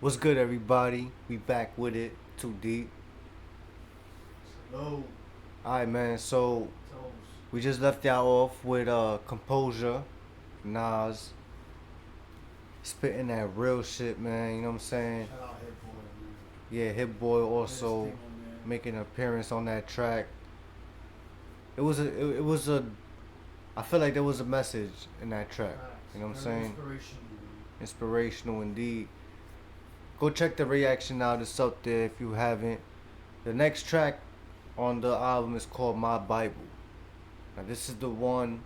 What's good, everybody? We back with it. Too deep. Low All right, man. So toes. we just left y'all off with Composure, Nas, spitting that real shit, man. You know what I'm saying? Shout out Hit Boy, man. Yeah, Hit Boy Best also thing on there. making an appearance on that track. It was a. I feel like there was a message in that track. Facts. You know what I'm Very saying? inspirational, man. Inspirational indeed. Go check the reaction out. It's up there if you haven't. The next track on the album is called My Bible. Now this is the one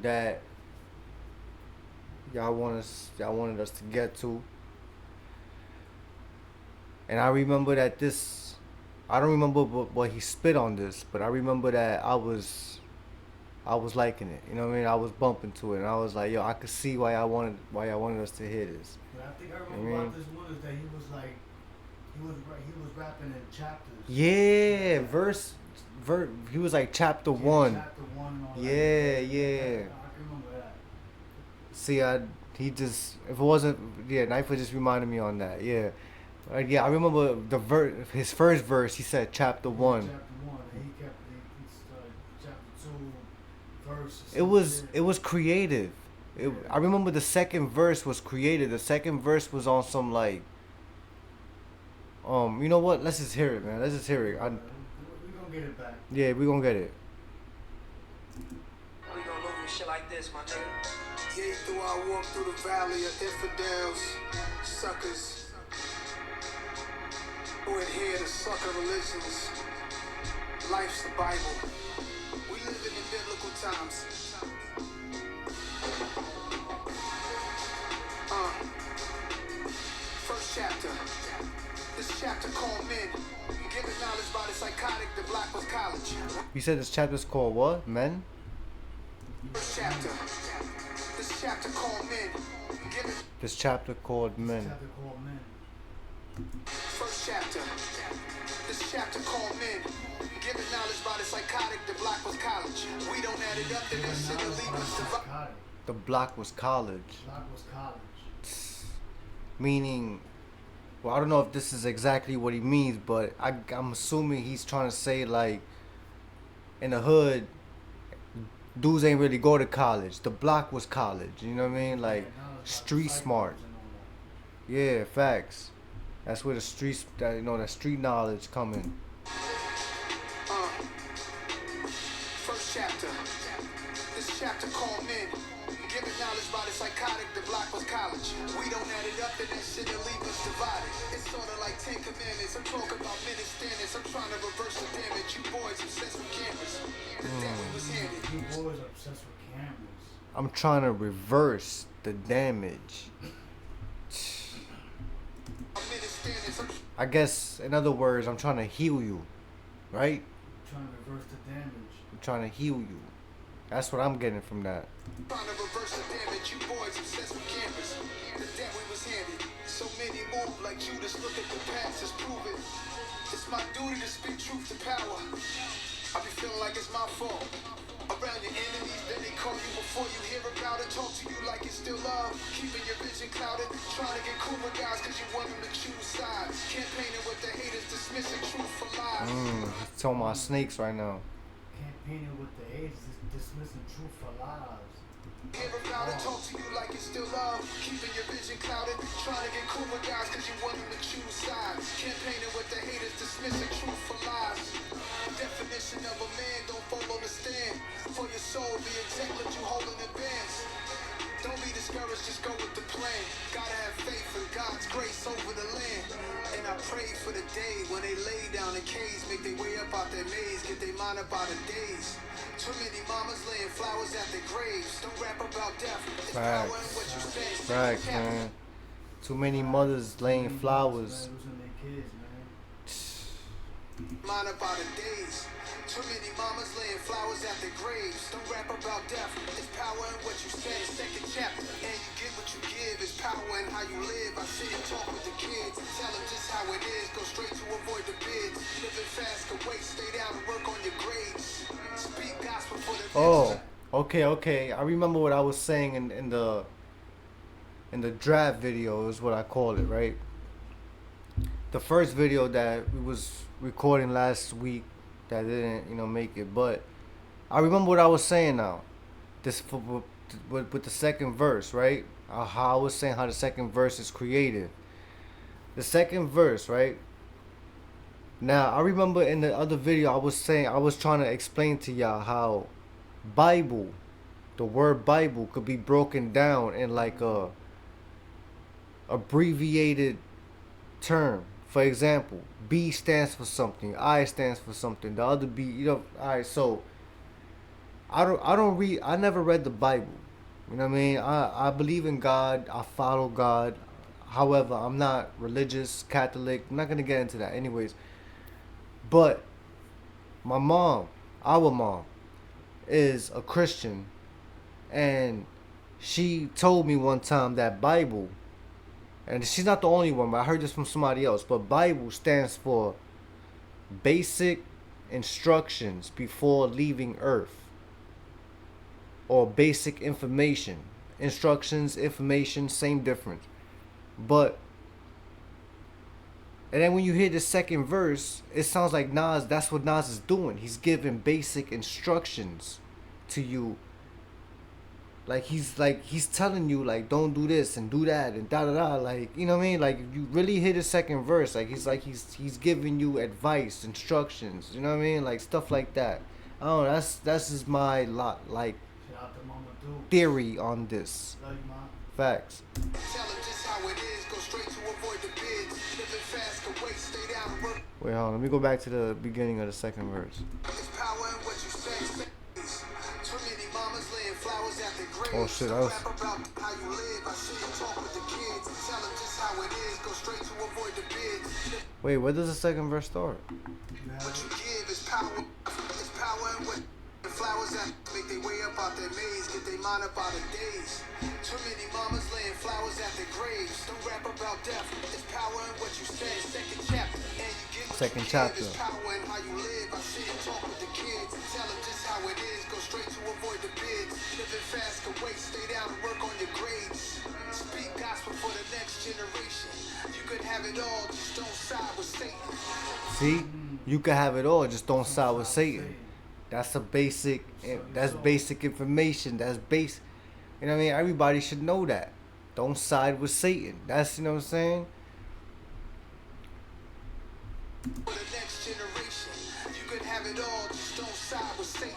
that y'all wanted us to get to. And I remember that this I don't remember what he spit on this, but I remember that I was liking it. You know what I mean? I was bumping to it and I was like, yo, I could see why y'all wanted us to hear this. But I think I You know remember what I mean? about this one is that he was rapping in chapters. Yeah, verse he was like chapter Yeah, 1. chapter one. On Yeah, like, yeah. I can remember that. See, he just if it wasn't Knife just reminded me on that. Yeah, yeah. I remember his first verse. He said chapter Yeah, 1. chapter one. And he started chapter two, verse. It was creative. I remember the second verse was creative. The second verse was on some like you know what? Let's just hear it, man. Let's just hear it. We gonna get it back. Yeah, we gonna get it. We gonna move and shit like this, my nigga. Yea, though I walk through the valley of infidels, suckers, who adhere to sucker religions. Life's the Bible. We live in biblical times. First chapter. This chapter called Men. Given knowledge by the psychotic, the black was college. You said this chapter's called what? Men? First chapter. This chapter called Men. Given This chapter called Men. Chapter called Men. First chapter. This chapter called Men. Given knowledge by the psychotic, the black was college. We don't add it up, then that shit will leave us divided. Psychotic. The block was college. Black was college. Meaning, well, I don't know if this is exactly what he means, but I'm assuming he's trying to say like in the hood dudes ain't really go to college. The block was college, you know what I mean? Like Yeah, now it's about street disciples smart. and all that. Yeah, facts. That's where the streets that that street knowledge coming. First chapter. This chapter called Men. Given knowledge by the psychotic, the block was college. We don't add it up, then that shit will leave us divided. It's sorta like 10 commandments. I'm talking about minute standards. I'm trying to reverse the damage. You boys obsessed with cameras. The debt we was handed. You boys obsessed with cameras. I'm trying to reverse the damage. Minute standards. I'm I guess in other words, I'm trying to heal you, right? Trying to reverse the damage. I'm trying to heal you. That's what I'm getting from that. trying to reverse the damage. You boys obsessed with cameras. The debt we was handed. So many move like Judas. Look at the past, just prove it. It's my duty to speak truth to power. I be feeling like it's my fault. Around your enemies, then they call you before you hear about it. Talk to you like it's still love. Keeping your vision clouded. Trying to get cool with guys cause you want them to choose sides. Campaigning with the haters, dismissing truth for lies. He's talking about snakes right now. Campaigning with the AIDS, dismissing truth for lies. Hear about it, talk to you like it's still love. Keeping your vision clouded. Trying to get cool with guys cause you want them to choose sides. Campaigning with the haters, dismissing truth for lies. Definition of a man, don't fall on the stand. For your soul, the exact what you hold in advance. Don't be discouraged, just go with the plan. Gotta have faith in God's grace over the land. And I pray for the day when they lay down in caves, make their way up out their maze, get their mind up out of days. Too many mamas laying flowers at their graves. Don't rap about death. It's power in what you say. Facts, man. Too many mothers laying flowers. Losing their kids, man. Mind up out of days. Too many mamas laying flowers at their graves. Don't rap about death. It's power in what you say. Second chapter. And you get what you give. It's power in how you live. I sit and talk with the kids. Tell them just how it is. Go straight to avoid the bids. Living fast, can wait. Stay down and work on your grades. Speak gospel for the Oh, okay. I remember what I was saying in the draft video is what I call it, right? the first video that we was recording last week that didn't, make it. But I remember what I was saying now. This with the second verse, right? How I was saying how the second verse is created. The second verse, right? Now I remember in the other video I was trying to explain to y'all how Bible, the word Bible could be broken down in like a abbreviated term. For example, B stands for something, I stands for something, the other B, alright, so I never read the Bible. You know what I mean? I believe in God, I follow God. However, I'm not religious, Catholic. I'm not gonna get into that anyways. But my mom, our mom, is a Christian, and she told me one time that Bible, and she's not the only one, but I heard this from somebody else, but Bible stands for basic instructions before leaving earth, or basic information. Instructions, information, same difference. But and then when you hear the second verse, it sounds like Nas, that's what Nas is doing. He's giving basic instructions to you. He's telling you like don't do this and do that and da da da, like, you know what I mean? Like if you really hear the second verse, he's giving you advice, instructions, you know what I mean? Like stuff like that. I don't know, that's just my Shout out to Mama Duke. theory on this. Love you, Mom. Facts. Tell them just how it is. Go straight to avoid the bids. Living fast, can wait, stay down, work. Wait, hold on, let me go back to the beginning of the second verse. There's power in what you say. Too many mamas laying flowers at the grave. Oh, shit, I was- Rap about how you live. I see you talk with the kids. Tell them just how it is. Go straight to avoid the bids. Wait, where does the second verse start? You have What it? you give is power. It's power in what the flowers that make their way up out their maze. Get their mind up out of days. Too many mamas laying flowers at their graves. Don't rap about death. It's power in what you say. Second chapter. And you get what Second you chapter. Give. It's power in how you live. I see you talk with the kids. Tell them just how it is. Go straight to avoid the bids. Living fast, can wait. Stay down and work on your grades. Speak gospel for the next generation. You could have it all. Just don't side with Satan. See, you can have it all, just don't side with Satan. That's a basic. That's basic information. That's base. You know what I mean? Everybody should know that. Don't side with Satan. That's, you know what I'm saying? For the next generation, you could have it all, just don't side with Satan.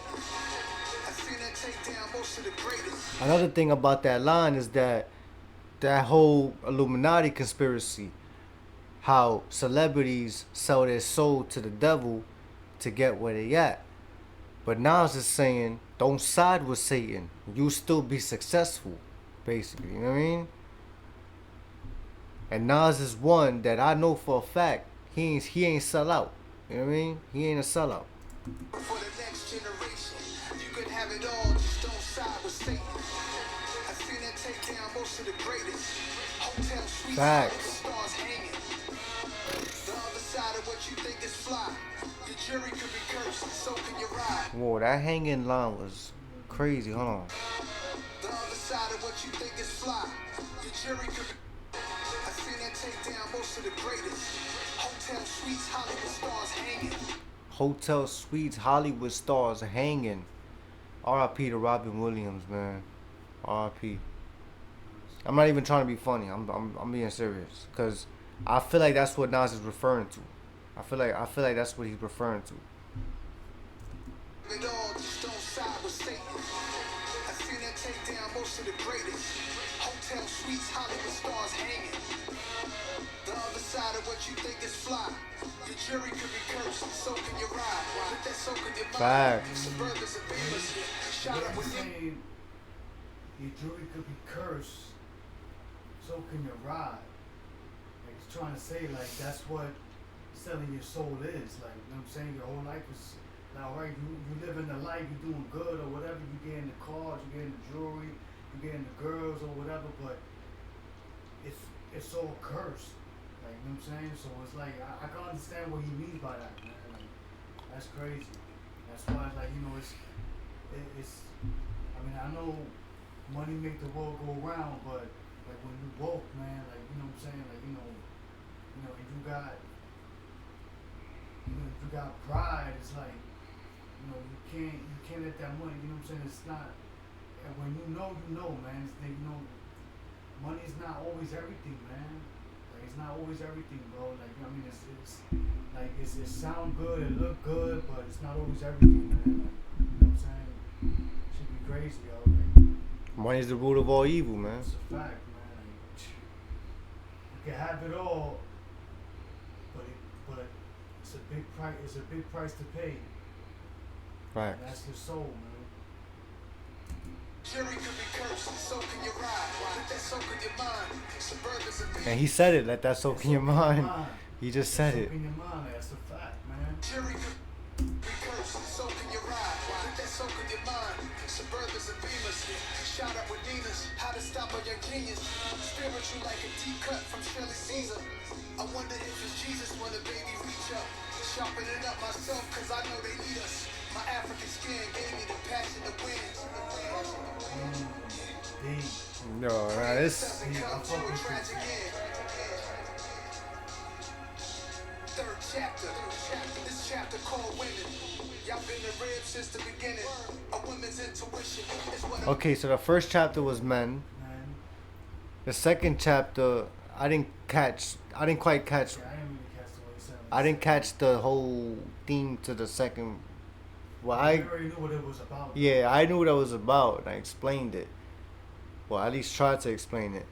I've seen that take down most of the greatest. Another thing about that line is that whole Illuminati conspiracy, how celebrities sell their soul to the devil to get where they at. But Nas is saying, don't side with Satan. You'll still be successful, basically. You know what I mean? And Nas is one that I know for a fact he ain't sell out. You know what I mean? He ain't a sellout. For the next generation, you could have it all, just don't side with Satan. I've seen that take down most of the greatest. Hotel suites, Facts. stars hanging. The other side of what you think is fly. Your jury could be cursed, and so can your ride. Whoa, that hanging line was crazy. Hold on. The other side of what you think is fly. Your jury could be. I've seen that take down most of the greatest. Hotel suites, Hollywood stars hanging. Hotel Suites, Hollywood stars hanging. R.I.P. to Robin Williams, man. R.I.P. I'm not even trying to be funny. I'm being serious, cause I feel like that's what Nas is referring to. I feel like that's what he's referring to. It all, just don't side with Satan. I've seen that take down most of the greatest. Hotel suites, Hollywood stars hanging. The other side of what you think is fly. Your jury could be cursed, and so can your ride. But that's so can your mind. Facts. Suburbans and beamers, shot What up I'm with them. saying, your jury could be cursed, so can your ride. Like it's trying to say, like that's what selling your soul is. Like, you know what I'm saying? Your whole life is now, right? You living the life, you doing good or whatever. You getting the cars, you getting the jewelry, you getting the girls or whatever. But it's all cursed. Like, you know what I'm saying? So it's like I can understand what he means by that, man. Like, that's crazy. That's why, like, you know, it's. I mean, I know money make the world go round, but like when you woke, man, like, you know what I'm saying? Like, you know, and you got if you got pride, it's like, you can't let that money. You know what I'm saying? It's not. And when you know, man. It's, money's not always everything, man. Like it's not always everything, bro. Like I mean, it sound good, it look good, but it's not always everything, man. Like, you know what I'm saying? Should be crazy, yo. Like, Money's the root of all evil, man. it's a fact, man. Like, you can have it all, but it's a big price. It's a big price to pay. Right. And that's your soul, man. Jerry could be cursed, so can your ride. Let that soak in your mind. Suburbans and And he said it. Let that soak in your mind. He just said Soak it. in your mind. That's a fact, man. Jerry could be cursed, so can your ride. Let that soak in your mind. Suburbans and Beamers. Shot up with Dinas. How to stop a young genius. Spiritual like a deep cut from Shirley Caesar. I wonder if it's Jesus when the baby reach up. Sharpening up myself cause I know they need us. My African skin gave me the passion to win. No, nah, this. Doesn't come to a tragic end. Third chapter. This chapter called women. Y'all been in rib since the beginning. A woman's intuition is what Okay, so the first chapter was men. Man. The second chapter, I didn't quite catch. Yeah, I didn't really catch the way it sounded. I didn't catch the whole theme to the second. Well, I already knew what it was about. yeah, I knew what it was about, and I explained it. Well, at least tried to explain it.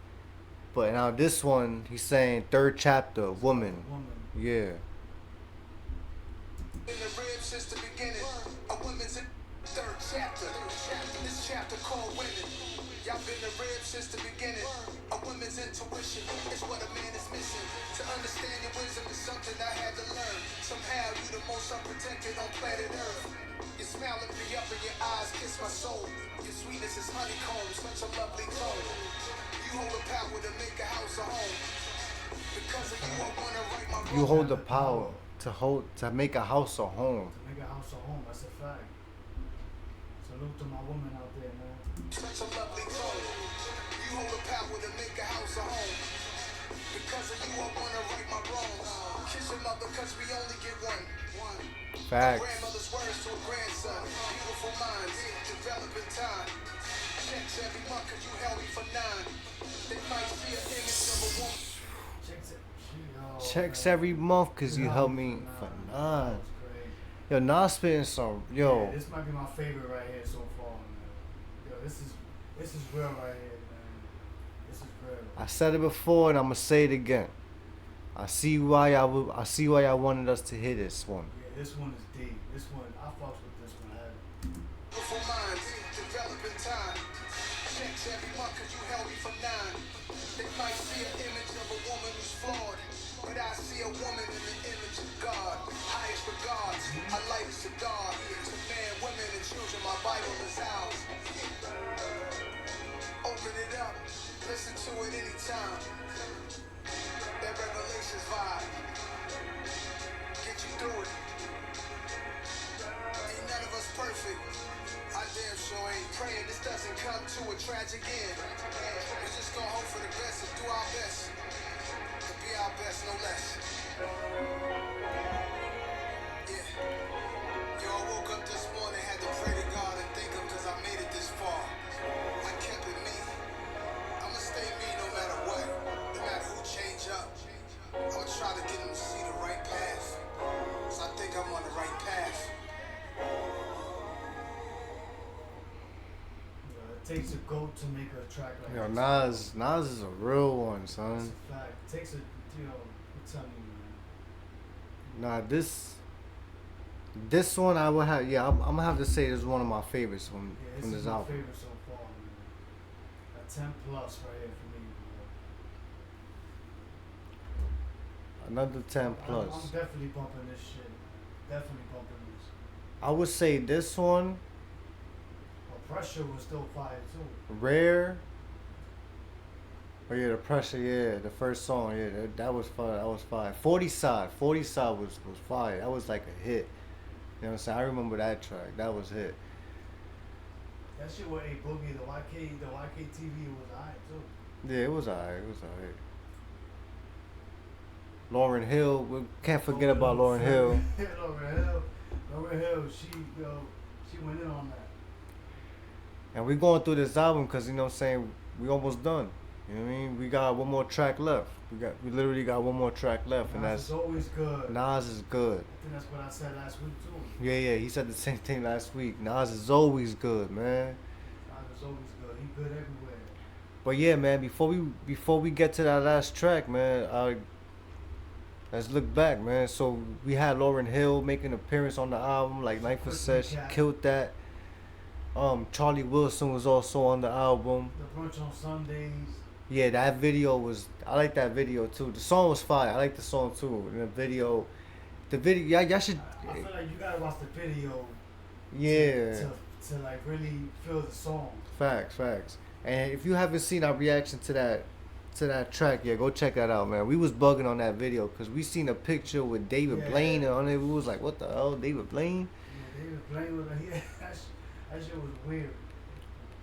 But now this one, he's saying third chapter, woman. Woman. Yeah. in the rib since the beginning. A woman's in third chapter. This chapter called women. Y'all been in the rib since the beginning. A woman's intuition is what a man is missing. To understand your wisdom is something I had to learn. Somehow you the most unprotected on planet Earth. Your smile lift me up and your eyes kiss my soul. Your sweetness is honeycomb, such a lovely tone. You hold the power to make a house a home. Because of you, I wanna write my You wrong. hold the power to make a house a home. To make a house a home, that's a fact. Salute to my woman out there, man. Such a lovely tone. You hold the power to make a house a home. Because of you, I wanna right my wrongs. Kiss your mother, cause we only get one. Facts. Grandmother's words to a grandson. Beautiful minds, developing time. Checks every month, cause you held me for 9. They might see an image of a woman. Checks every month cause you help me for 9. Yo, Nas spitting some. Yo, Yeah, this might be my favorite right here so far, man. Yo, this is real right here, man. This is real. I said it before and I'm gonna say it again. I see why y'all wanted us to hear this one. Yeah, this one is deep. This one, I fucks with this one heavy. Beautiful minds, developing time. Checks every month, cause you held me for 9. They might see an image of a woman who's flawed. But I see a woman in the image of God. Highest regards, I light a cigar. To man, women, and children, my Bible is ours. Open it up, listen to it anytime. That Revelations vibe. Get you through it. Ain't none of us perfect. I damn sure ain't praying this doesn't come to a tragic end. We're just gonna hope for the best and do our best. To be our best, no less. Yeah. Yo, I woke up this morning, had to pray to God and thank him cause I made it this far. I kept it me. I'ma stay me no matter what. No matter who change up. I'ma try to get them to see the right path. So I think I'm on the right path. It takes a goat to make a track like Yo, this. Nas is a real one, That's son. a fact. It takes a, I'm telling you, man. Nah, this one I would have. Yeah, I'm gonna have to say this is one of my favorites Yeah, this from is this my album. favorite so far, man. A 10 plus right here for me, bro. Another 10 I'm plus. definitely bumping this shit, man. Definitely bumping this. I would say this one, But Pressure was still fire too. Rare. Oh yeah, the Pressure. Yeah, the first song. Yeah, that was fire. That was fire. 40 side was fire. That was like a hit. You know what I'm saying? I remember that track. That was hit. That shit with A Boogie, the YK TV was alright too. Yeah, it was alright. It was alright. Lauryn Hill. We can't forget about Lauryn Hill. Lauryn Hill, she went in on that. And we going through this album because, you know what I'm saying, we almost done. You know what I mean? We got one more track left. We literally got one more track left, and Nas that's is always good. Nas is good. I think that's what I said last week too. Yeah, he said the same thing last week. Nas is always good, man. Nas is always good. He good everywhere. But yeah, man, before we get to that last track, man, let's look back, man. So we had Lauryn Hill make an appearance on the album, like Nypha said, she killed that. Charlie Wilson was also on the album. The Brunch on Sundays. Yeah, that video was. I like that video too. The song was fire. I like the song too. And the video, y'all should. I feel like you gotta watch the video. Yeah. To like really feel the song. Facts. And if you haven't seen our reaction to that track, yeah, go check that out, man. We was bugging on that video because we seen a picture with David Blaine on it. We was like, what the hell, David Blaine? Yeah, David Blaine was like, that shit was weird.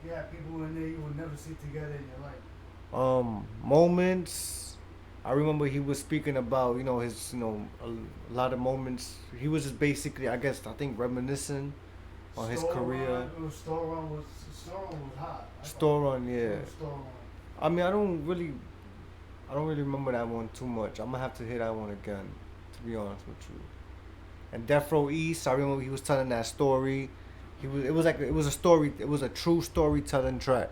Yeah, people in there you would never see together in your life. Moments. I remember he was speaking about, his, a lot of moments. He was just basically, I think, reminiscing on his career. Store Run was hot. Store Run, yeah. Store Run. I mean, I don't really remember that one too much. I'm gonna have to hear that one again, to be honest with you. And Death Row East, I remember he was telling that story. It was a story. It was a true storytelling track,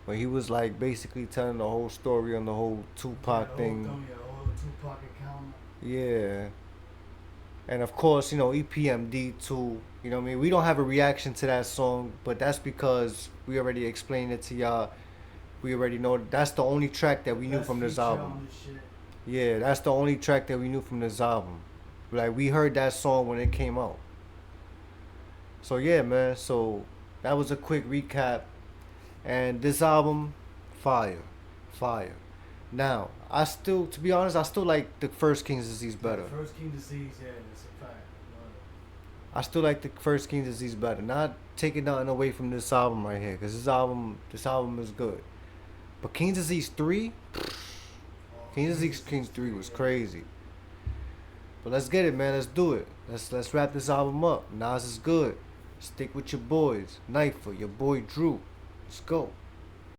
where he was like basically telling the whole story on the whole Tupac thing. The whole Tupac account. Yeah. And of course, EPMD too. You know what I mean? We don't have a reaction to that song, but that's because we already explained it to y'all. We already know that's the only track that we knew from this album. Yeah, that's the only track that we knew from this album. Like, we heard that song when it came out. So yeah, man. So that was a quick recap. And this album, fire. Now, to be honest, I still like the first King's Disease better. First King's Disease, yeah, that's a fact. I still like the first King's Disease better. Not taking nothing away from this album right here, because this album is good. But King's Disease 3, King's Disease 3 was crazy. But let's get it, man. Let's do it. Let's wrap this album up. Nas is good. Stick with your boys. Nypha, your boy Drew. Let's go.